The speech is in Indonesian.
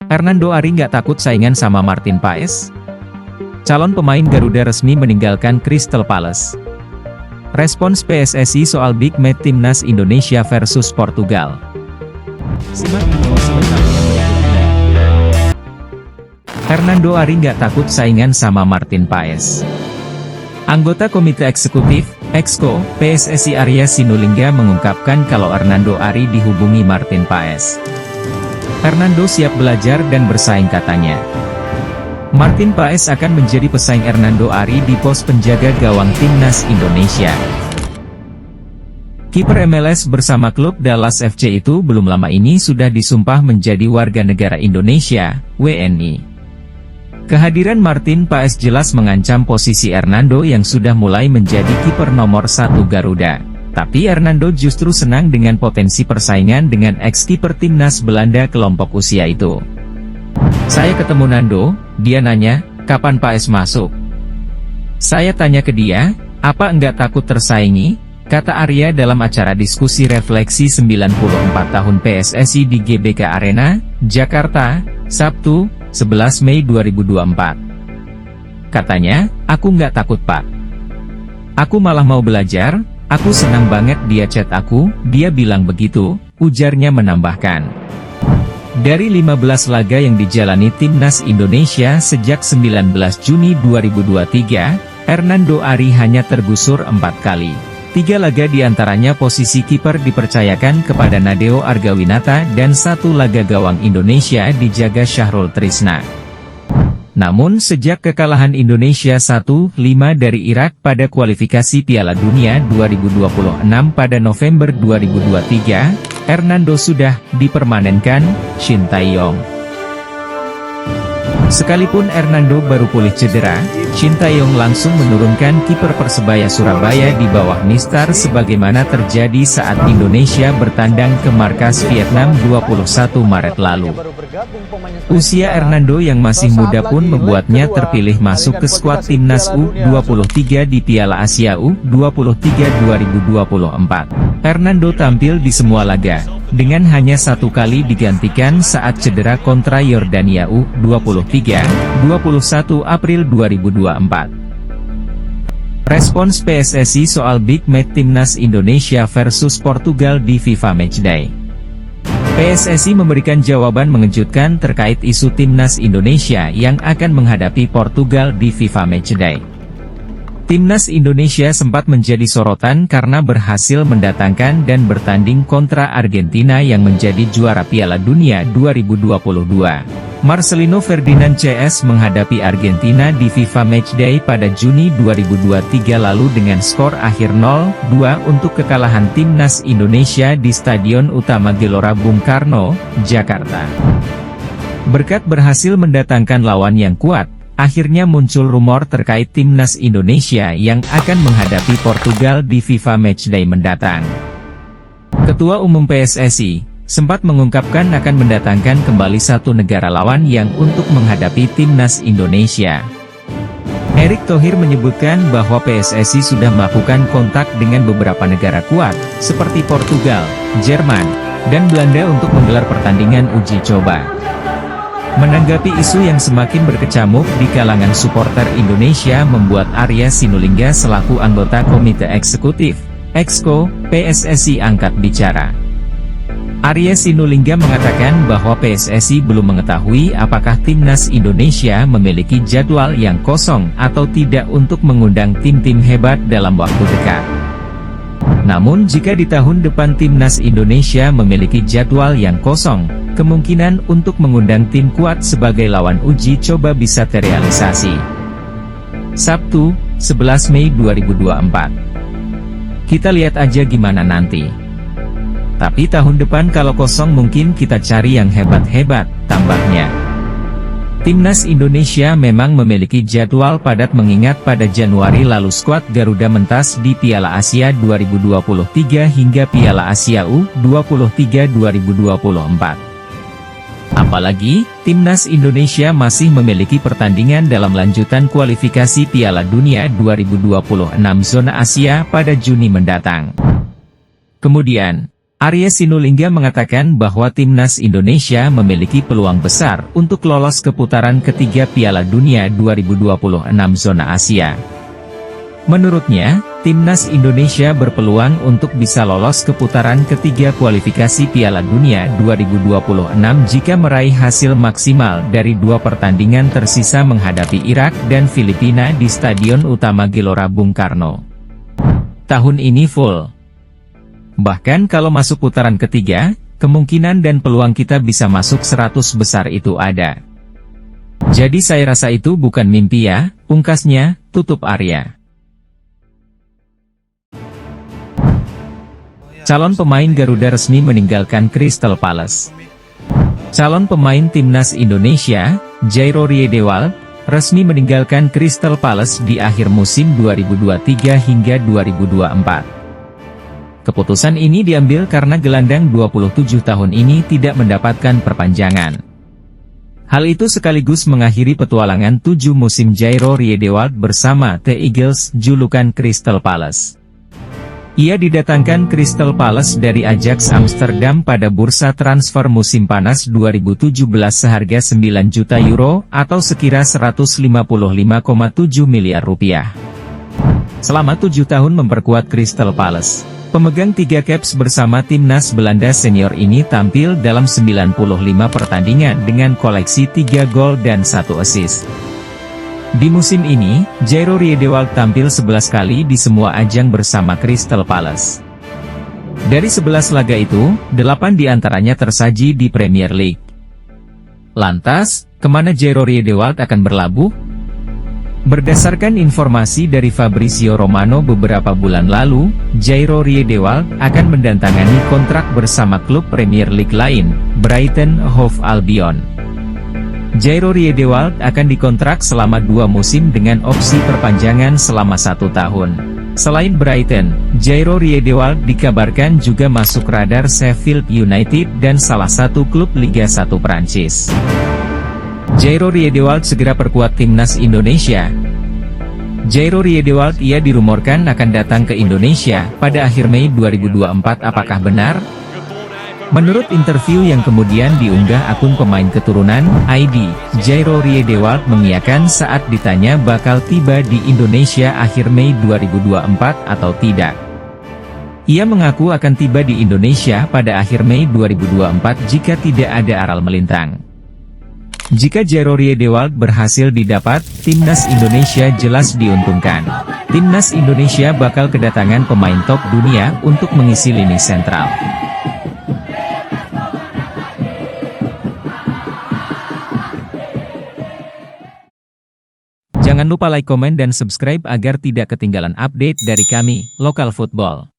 Hernando Ari nggak takut saingan sama Martin Paes? Calon pemain Garuda resmi meninggalkan Crystal Palace. Respons PSSI soal big match Timnas Indonesia versus Portugal. Simak info selengkapnya berikut ini. Hernando Ari nggak takut saingan sama Martin Paes. Anggota Komite Eksekutif, Exco, PSSI Arya Sinulinga mengungkapkan kalau Hernando Ari dihubungi Martin Paes. Hernando siap belajar dan bersaing katanya. Martin Paes akan menjadi pesaing Hernando Ari di pos penjaga gawang Timnas Indonesia. Kiper MLS bersama klub Dallas FC itu belum lama ini sudah disumpah menjadi warga negara Indonesia, WNI. Kehadiran Martin Paes jelas mengancam posisi Hernando yang sudah mulai menjadi kiper nomor 1 Garuda. Tapi Hernando justru senang dengan potensi persaingan dengan ex-kiper Timnas Belanda kelompok usia itu. Saya ketemu Nando, dia nanya, kapan Paes masuk? Saya tanya ke dia, apa enggak takut tersaingi? Kata Arya dalam acara diskusi refleksi 94 tahun PSSI di GBK Arena, Jakarta, Sabtu, 11 Mei 2024. Katanya, aku nggak takut Pak. Aku malah mau belajar, aku senang banget dia chat aku, dia bilang begitu, ujarnya menambahkan. Dari 15 laga yang dijalani Timnas Indonesia sejak 19 Juni 2023, Hernando Ari hanya tergusur 4 kali. 3 laga diantaranya posisi kiper dipercayakan kepada Nadeo Argawinata dan 1 laga gawang Indonesia dijaga Syahrul Trisna. Namun sejak kekalahan Indonesia 1-5 dari Irak pada kualifikasi Piala Dunia 2026 pada November 2023, Hernando sudah dipermanenkan Shin Tae-yong. Sekalipun Hernando baru pulih cedera, Shin Tae-yong langsung menurunkan kiper Persebaya Surabaya di bawah Mistar sebagaimana terjadi saat Indonesia bertandang ke markas Vietnam 21 Maret lalu. Usia Hernando yang masih muda pun membuatnya terpilih masuk ke skuad Timnas U23 di Piala Asia U23 2024. Hernando tampil di semua laga, dengan hanya 1 kali digantikan saat cedera kontra Yordania U23, 21 April 2024. Respons PSSI soal big match Timnas Indonesia versus Portugal di FIFA Matchday. PSSI memberikan jawaban mengejutkan terkait isu Timnas Indonesia yang akan menghadapi Portugal di FIFA Matchday. Timnas Indonesia sempat menjadi sorotan karena berhasil mendatangkan dan bertanding kontra Argentina yang menjadi juara Piala Dunia 2022. Marcelino Ferdinand CS menghadapi Argentina di FIFA Matchday pada Juni 2023 lalu dengan skor akhir 0-2 untuk kekalahan Timnas Indonesia di Stadion Utama Gelora Bung Karno, Jakarta. Berkat berhasil mendatangkan lawan yang kuat, akhirnya muncul rumor terkait Timnas Indonesia yang akan menghadapi Portugal di FIFA Matchday mendatang. Ketua Umum PSSI sempat mengungkapkan akan mendatangkan kembali 1 negara lawan yang untuk menghadapi Timnas Indonesia. Erick Thohir menyebutkan bahwa PSSI sudah melakukan kontak dengan beberapa negara kuat, seperti Portugal, Jerman, dan Belanda untuk menggelar pertandingan uji coba. Menanggapi isu yang semakin berkecamuk di kalangan supporter Indonesia membuat Arya Sinulinga selaku anggota Komite Eksekutif, Exco, PSSI angkat bicara. Arya Sinulinga mengatakan bahwa PSSI belum mengetahui apakah Timnas Indonesia memiliki jadwal yang kosong atau tidak untuk mengundang tim-tim hebat dalam waktu dekat. Namun jika di tahun depan Timnas Indonesia memiliki jadwal yang kosong, kemungkinan untuk mengundang tim kuat sebagai lawan uji coba bisa terrealisasi. Sabtu, 11 Mei 2024. Kita lihat aja gimana nanti. Tapi tahun depan kalau kosong mungkin kita cari yang hebat-hebat, tambahnya. Timnas Indonesia memang memiliki jadwal padat mengingat pada Januari lalu skuad Garuda mentas di Piala Asia 2023 hingga Piala Asia U23 2024. Apalagi, Timnas Indonesia masih memiliki pertandingan dalam lanjutan kualifikasi Piala Dunia 2026 zona Asia pada Juni mendatang. Kemudian, Arya Sinulinga mengatakan bahwa timnas Indonesia memiliki peluang besar untuk lolos ke putaran ketiga Piala Dunia 2026 zona Asia. Menurutnya, timnas Indonesia berpeluang untuk bisa lolos ke putaran ketiga kualifikasi Piala Dunia 2026 jika meraih hasil maksimal dari 2 pertandingan tersisa menghadapi Irak dan Filipina di Stadion Utama Gelora Bung Karno. Tahun ini full. Bahkan kalau masuk putaran ketiga, kemungkinan dan peluang kita bisa masuk 100 besar itu ada. Jadi saya rasa itu bukan mimpi ya, pungkasnya, tutup Arya. Calon pemain Garuda resmi meninggalkan Crystal Palace. Calon pemain timnas Indonesia, Jairo Riedewald, resmi meninggalkan Crystal Palace di akhir musim 2023 hingga 2024. Keputusan ini diambil karena gelandang 27 tahun ini tidak mendapatkan perpanjangan. Hal itu sekaligus mengakhiri petualangan 7 musim Jairo Riedewald bersama The Eagles, julukan Crystal Palace. Ia didatangkan Crystal Palace dari Ajax Amsterdam pada bursa transfer musim panas 2017 seharga 9 juta euro atau sekira 155,7 miliar rupiah. Selama 7 tahun memperkuat Crystal Palace, pemegang 3 caps bersama timnas Belanda senior ini tampil dalam 95 pertandingan dengan koleksi 3 gol dan 1 assist. Di musim ini, Jairo Riedewald tampil 11 kali di semua ajang bersama Crystal Palace. Dari 11 laga itu, 8 diantaranya tersaji di Premier League. Lantas, kemana Jairo Riedewald akan berlabuh? Berdasarkan informasi dari Fabrizio Romano beberapa bulan lalu, Jairo Riedewald akan mendandatangani kontrak bersama klub Premier League lain, Brighton Hove Albion. Jairo Riedewald akan dikontrak selama 2 musim dengan opsi perpanjangan selama 1 tahun. Selain Brighton, Jairo Riedewald dikabarkan juga masuk radar Sheffield United dan salah satu klub Liga 1 Prancis. Jairo Riedewald segera perkuat timnas Indonesia. Jairo Riedewald ia dirumorkan akan datang ke Indonesia pada akhir Mei 2024. Apakah benar? Menurut interview yang kemudian diunggah akun pemain keturunan ID, Jairo Riedewald mengiyakan saat ditanya bakal tiba di Indonesia akhir Mei 2024 atau tidak. Ia mengaku akan tiba di Indonesia pada akhir Mei 2024 jika tidak ada aral melintang. Jika Jairo Riedewald berhasil didapat, timnas Indonesia jelas diuntungkan. Timnas Indonesia bakal kedatangan pemain top dunia untuk mengisi lini sentral. Jangan lupa like, komen, dan subscribe agar tidak ketinggalan update dari kami, Lokal Football.